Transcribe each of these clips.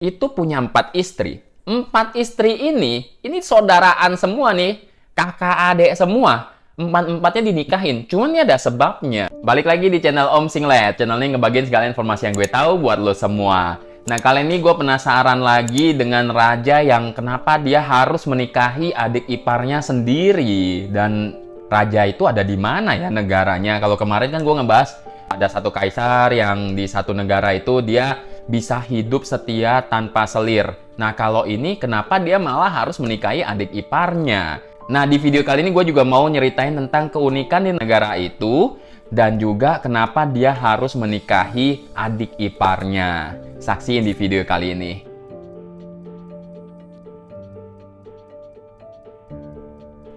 itu punya 4 istri. 4 istri ini saudaraan semua nih, kakak adik semua. Empat-empatnya dinikahin. Cuman ini ada sebabnya. Balik lagi di channel Om Singlet. Channel ini ngebagiin segala informasi yang gue tahu buat lo semua. Nah, kali ini gue penasaran lagi dengan raja yang kenapa dia harus menikahi adik iparnya sendiri. Dan raja itu ada di mana ya negaranya? Kalau kemarin kan gue ngebahas ada satu kaisar yang di satu negara itu dia bisa hidup setia tanpa selir. Nah, kalau ini kenapa dia malah harus menikahi adik iparnya? Nah, di video kali ini gue juga mau nyeritain tentang keunikan di negara itu dan juga kenapa dia harus menikahi adik iparnya. Saksiin di video kali ini.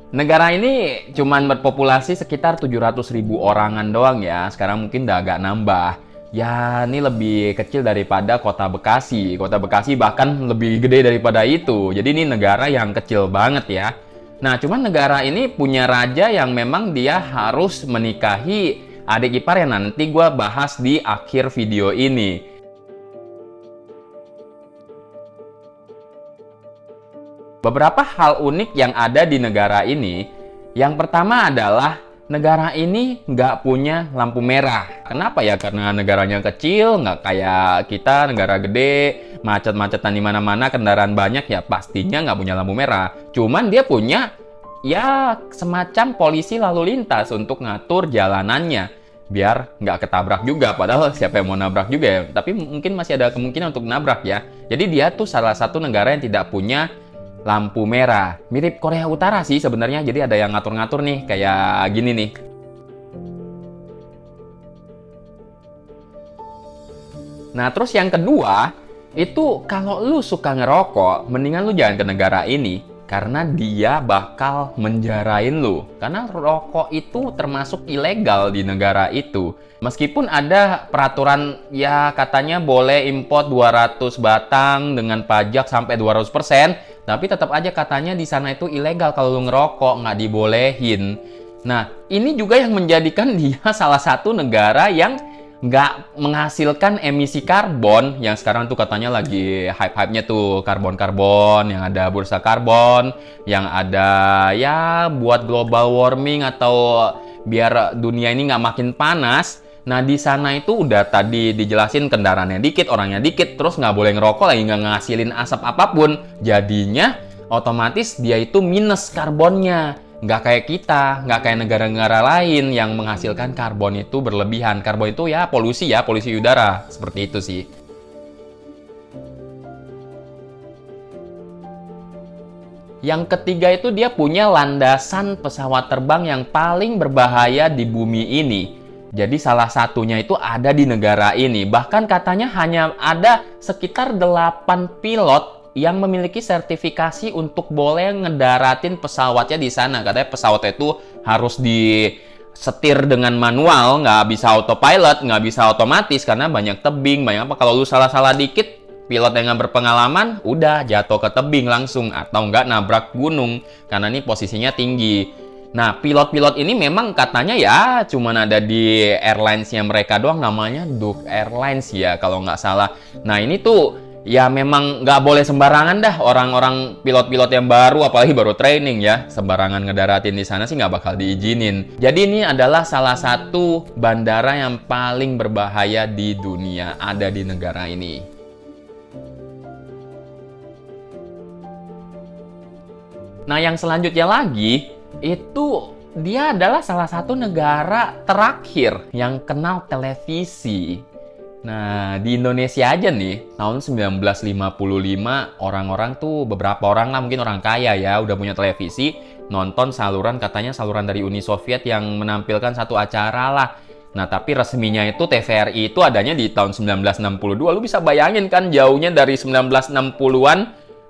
Negara ini cuman berpopulasi sekitar 700.000 orangan doang ya. Sekarang mungkin udah agak nambah. Ya, ini lebih kecil daripada Kota Bekasi. Kota Bekasi bahkan lebih gede daripada itu. Jadi ini negara yang kecil banget ya. Nah, cuman negara ini punya raja yang memang dia harus menikahi adik ipar yang nanti gue bahas di akhir video ini. Beberapa hal unik yang ada di negara ini. Yang pertama adalah negara ini nggak punya lampu merah. Kenapa ya? Karena negaranya kecil, nggak kayak kita, negara gede, macet-macetan di mana-mana, kendaraan banyak, ya pastinya nggak punya lampu merah. Cuman dia punya ya semacam polisi lalu lintas untuk ngatur jalanannya biar nggak ketabrak juga. Padahal siapa yang mau nabrak juga ya? Tapi mungkin masih ada kemungkinan untuk nabrak ya. Jadi dia tuh salah satu negara yang tidak punya lampu merah. Mirip Korea Utara sih sebenarnya. Jadi ada yang ngatur-ngatur nih kayak gini nih. Nah, terus yang kedua, itu kalau lu suka ngerokok, mendingan lu jangan ke negara ini. Karena dia bakal menjarain lu. Karena rokok itu termasuk ilegal di negara itu. Meskipun ada peraturan ya katanya boleh import 200 batang dengan pajak sampai 200%. Tapi tetap aja katanya di sana itu ilegal kalau lu ngerokok, nggak dibolehin. Nah, ini juga yang menjadikan dia salah satu negara yang nggak menghasilkan emisi karbon yang sekarang tuh katanya lagi hype-hype-nya tuh karbon-karbon, yang ada bursa karbon, yang ada ya buat global warming atau biar dunia ini nggak makin panas. Nah, di sana itu udah tadi dijelasin kendaraannya dikit, orangnya dikit, terus nggak boleh ngerokok lagi, nggak ngasilin asap apapun. Jadinya otomatis dia itu minus karbonnya. Nggak kayak kita, nggak kayak negara-negara lain yang menghasilkan karbon itu berlebihan. Karbon itu ya, polusi udara. Seperti itu sih. Yang ketiga itu dia punya landasan pesawat terbang yang paling berbahaya di bumi ini. Jadi salah satunya itu ada di negara ini. Bahkan katanya hanya ada sekitar 8 pilot yang memiliki sertifikasi untuk boleh ngedaratin pesawatnya di sana. Katanya pesawatnya itu harus disetir dengan manual, nggak bisa autopilot, nggak bisa otomatis karena banyak tebing, banyak apa. Kalau lu salah-salah dikit, pilot yang nggak berpengalaman, udah jatuh ke tebing langsung atau nggak nabrak gunung karena ini posisinya tinggi. Nah, pilot-pilot ini memang katanya ya cuman ada di airlines-nya mereka doang, namanya Duke Airlines ya kalau nggak salah. Nah, ini tuh ya memang nggak boleh sembarangan dah orang-orang pilot-pilot yang baru, apalagi baru training ya. Sembarangan ngedaratin di sana sih nggak bakal diizinin. Jadi ini adalah salah satu bandara yang paling berbahaya di dunia, ada di negara ini. Nah, yang selanjutnya lagi, itu dia adalah salah satu negara terakhir yang kenal televisi. Nah, di Indonesia aja nih, tahun 1955 orang-orang tuh, beberapa orang lah, mungkin orang kaya ya, udah punya televisi, nonton saluran, katanya saluran dari Uni Soviet yang menampilkan satu acara lah. Nah, tapi resminya itu TVRI itu adanya di tahun 1962. Lu bisa bayangin kan jauhnya dari 1960-an,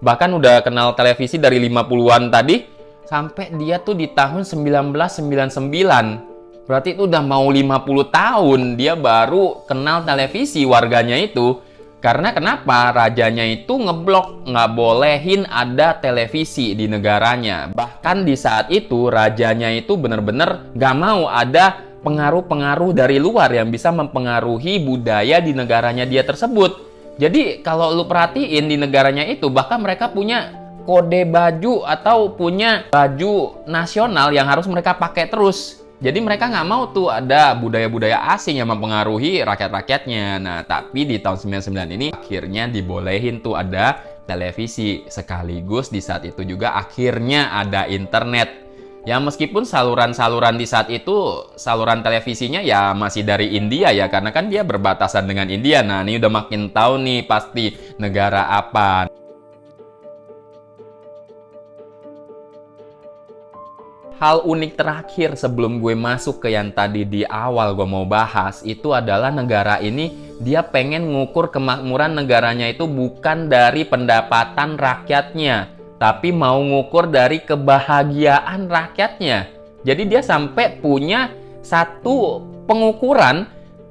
bahkan udah kenal televisi dari 50-an tadi, sampai dia tuh di tahun 1999. Berarti itu udah mau 50 tahun dia baru kenal televisi warganya itu. Karena kenapa? Rajanya itu ngeblok, nggak bolehin ada televisi di negaranya. Bahkan di saat itu rajanya itu bener-bener nggak mau ada pengaruh-pengaruh dari luar yang bisa mempengaruhi budaya di negaranya dia tersebut. Jadi kalau lu perhatiin di negaranya itu, bahkan mereka punya kode baju atau punya baju nasional yang harus mereka pakai terus. Jadi mereka nggak mau tuh ada budaya-budaya asing yang mempengaruhi rakyat-rakyatnya. Nah, tapi di tahun 99 ini akhirnya dibolehin tuh ada televisi. Sekaligus di saat itu juga akhirnya ada internet. Ya meskipun saluran-saluran di saat itu, saluran televisinya ya masih dari India ya, karena kan dia berbatasan dengan India. Nah, ini udah makin tahu nih pasti negara apa. Hal unik terakhir sebelum gue masuk ke yang tadi di awal gue mau bahas, itu adalah negara ini dia pengen ngukur kemakmuran negaranya itu bukan dari pendapatan rakyatnya, tapi mau ngukur dari kebahagiaan rakyatnya. Jadi dia sampai punya satu pengukuran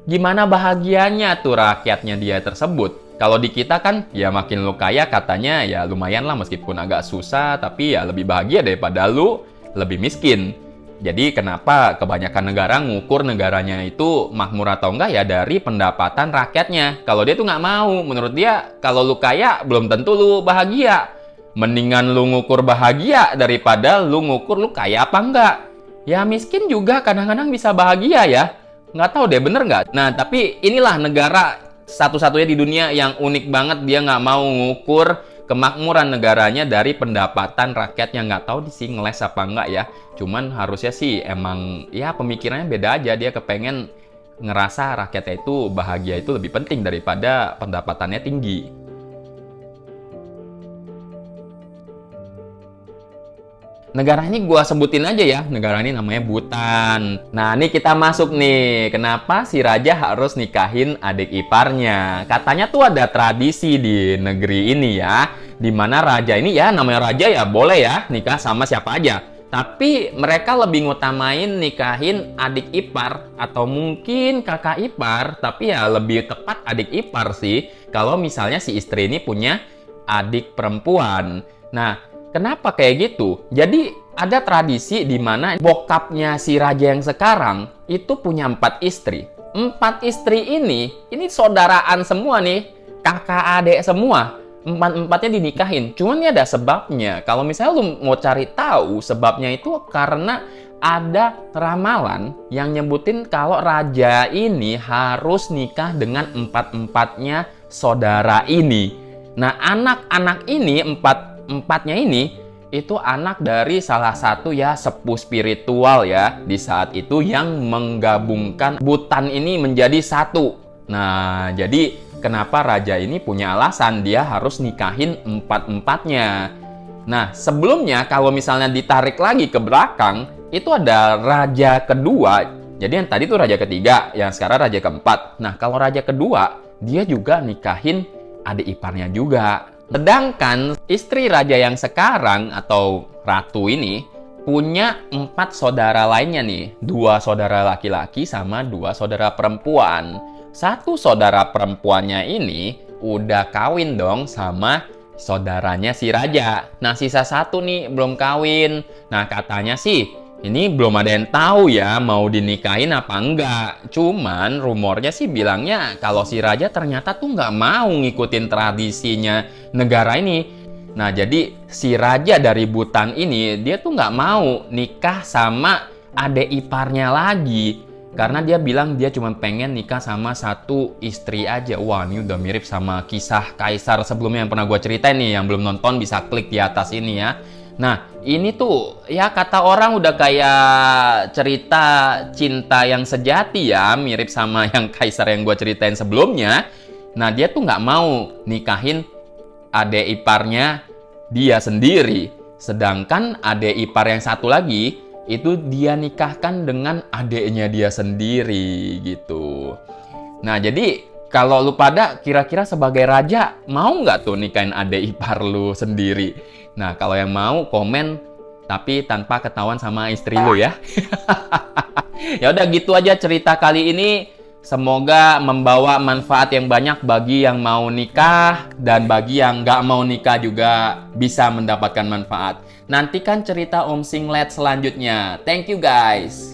gimana bahagianya tuh rakyatnya dia tersebut. Kalau di kita kan ya makin lu kaya katanya ya lumayan lah, meskipun agak susah tapi ya lebih bahagia daripada lu lebih miskin. Jadi kenapa kebanyakan negara ngukur negaranya itu makmur atau enggak ya dari pendapatan rakyatnya. Kalau dia tuh nggak mau, menurut dia kalau lu kaya belum tentu lu bahagia. Mendingan lu ngukur bahagia daripada lu ngukur lu kaya apa enggak. Ya miskin juga kadang-kadang bisa bahagia ya. Nggak tahu deh, bener nggak? Nah, tapi inilah negara satu-satunya di dunia yang unik banget. Dia nggak mau ngukur kemakmuran negaranya dari pendapatan rakyatnya. Nggak tahu sih ngeles apa enggak ya. Cuman harusnya sih emang ya pemikirannya beda aja. Dia kepengen ngerasa rakyatnya itu bahagia itu lebih penting daripada pendapatannya tinggi. Negara ini gua sebutin aja ya, negara ini namanya Bhutan. Nah, ini kita masuk nih. Kenapa si raja harus nikahin adik iparnya? Katanya tuh ada tradisi di negeri ini ya, dimana raja ini ya namanya raja ya boleh ya nikah sama siapa aja. Tapi mereka lebih ngutamain nikahin adik ipar atau mungkin kakak ipar, tapi ya lebih tepat adik ipar sih. Kalau misalnya si istri ini punya adik perempuan. Nah, kenapa kayak gitu? Jadi ada tradisi di mana bokapnya si raja yang sekarang itu punya 4 istri. 4 istri ini saudaraan semua nih, kakak adik semua. 4-empatnya dinikahin. Cuman ini ada sebabnya. Kalau misalnya lu mau cari tahu sebabnya itu karena ada ramalan yang nyebutin kalau raja ini harus nikah dengan 4-empatnya saudara ini. Nah, anak-anak ini, empatnya ini itu anak dari salah satu ya sepuh spiritual ya di saat itu yang menggabungkan Bhutan ini menjadi satu. Nah, jadi kenapa raja ini punya alasan dia harus nikahin 4-empatnya. Nah, sebelumnya kalau misalnya ditarik lagi ke belakang, itu ada raja kedua. Jadi yang tadi tuh raja ketiga, yang sekarang raja keempat. Nah, kalau raja kedua, dia juga nikahin adik iparnya juga. Sedangkan istri raja yang sekarang atau ratu ini punya 4 saudara lainnya nih. 2 saudara laki-laki sama 2 saudara perempuan. 1 saudara perempuannya ini udah kawin dong sama saudaranya si raja. Nah, sisa 1 nih belum kawin. Nah, katanya sih ini belum ada yang tahu ya mau dinikahin apa enggak. Cuman rumornya sih bilangnya kalau si raja ternyata tuh nggak mau ngikutin tradisinya negara ini. Nah, jadi si raja dari Bhutan ini dia tuh nggak mau nikah sama adik iparnya lagi. Karena dia bilang dia cuma pengen nikah sama 1 istri aja. Wah, ini udah mirip sama kisah kaisar sebelumnya yang pernah gue ceritain nih. Yang belum nonton bisa klik di atas ini ya. Nah, ini tuh ya kata orang udah kayak cerita cinta yang sejati ya. Mirip sama yang kaisar yang gue ceritain sebelumnya. Nah, dia tuh nggak mau nikahin adik iparnya dia sendiri. Sedangkan adik ipar yang satu lagi itu dia nikahkan dengan adiknya dia sendiri gitu. Nah, jadi kalau lu pada kira-kira sebagai raja mau nggak tuh nikahin adik ipar lu sendiri? Nah, kalau yang mau komen tapi tanpa ketahuan sama istri lu ya. Ya udah gitu aja cerita kali ini. Semoga membawa manfaat yang banyak bagi yang mau nikah dan bagi yang nggak mau nikah juga bisa mendapatkan manfaat. Nantikan cerita Om Singlet selanjutnya. Thank you guys.